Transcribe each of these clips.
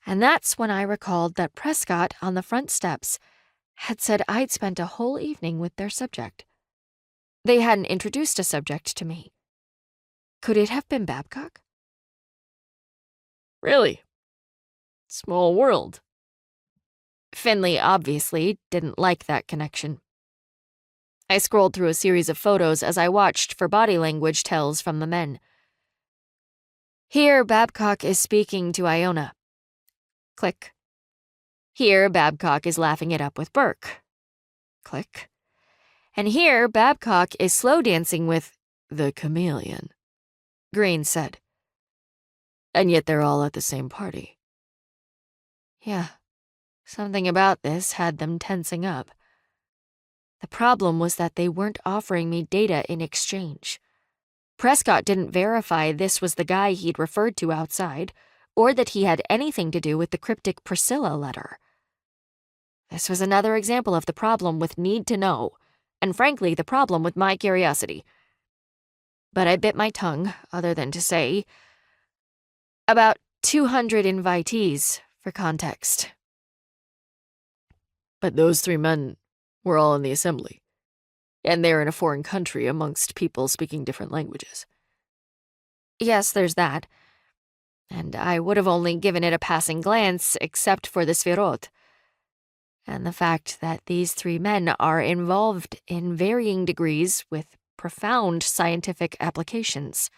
And that's when I recalled that Prescott on the front steps had said I'd spent a whole evening with their subject. They hadn't introduced a subject to me. Could it have been Babcock? Really? Small world. Finley obviously didn't like that connection. I scrolled through a series of photos as I watched for body language tells from the men. Here, Babcock is speaking to Iona. Click. Here, Babcock is laughing it up with Burke. Click. And here, Babcock is slow dancing with the chameleon. Green said. And yet they're all at the same party. Yeah, something about this had them tensing up. The problem was that they weren't offering me data in exchange. Prescott didn't verify this was the guy he'd referred to outside, or that he had anything to do with the cryptic Priscilla letter. This was another example of the problem with need to know, and frankly, the problem with my curiosity. But I bit my tongue, other than to say, about 200 invitees, for context. But those 3 men were all in the assembly, and they're in a foreign country amongst people speaking different languages. Yes, there's that. And I would have only given it a passing glance except for the Sphirot. And the fact that these 3 men are involved in varying degrees with profound scientific applications.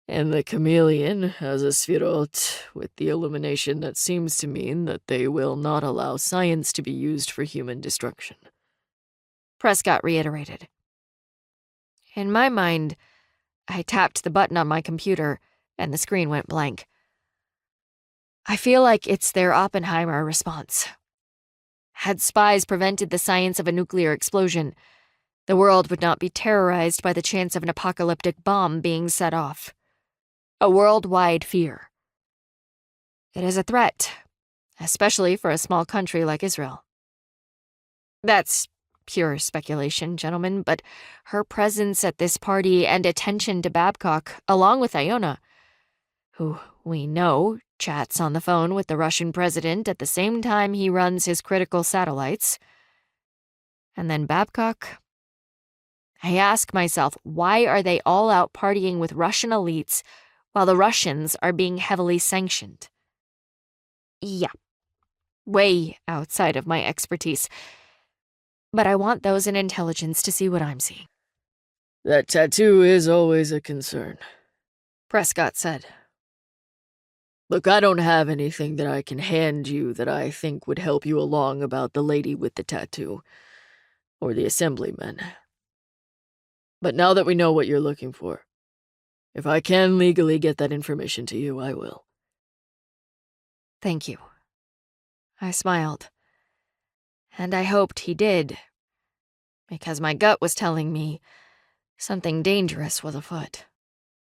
And the chameleon has a Sphirot with the illumination that seems to mean that they will not allow science to be used for human destruction. Prescott reiterated. In my mind, I tapped the button on my computer, and the screen went blank. I feel like it's their Oppenheimer response. Had spies prevented the science of a nuclear explosion, the world would not be terrorized by the chance of an apocalyptic bomb being set off. A worldwide fear. It is a threat, especially for a small country like Israel. That's pure speculation, gentlemen, but her presence at this party and attention to Babcock, along with Iona, who we know chats on the phone with the Russian president at the same time he runs his critical satellites. And then Babcock. I ask myself, why are they all out partying with Russian elites while the Russians are being heavily sanctioned? Yeah, way outside of my expertise. But I want those in intelligence to see what I'm seeing. That tattoo is always a concern, Prescott said. Look, I don't have anything that I can hand you that I think would help you along about the lady with the tattoo, or the assemblymen. But now that we know what you're looking for, if I can legally get that information to you, I will. Thank you. I smiled. And I hoped he did, because my gut was telling me something dangerous was afoot.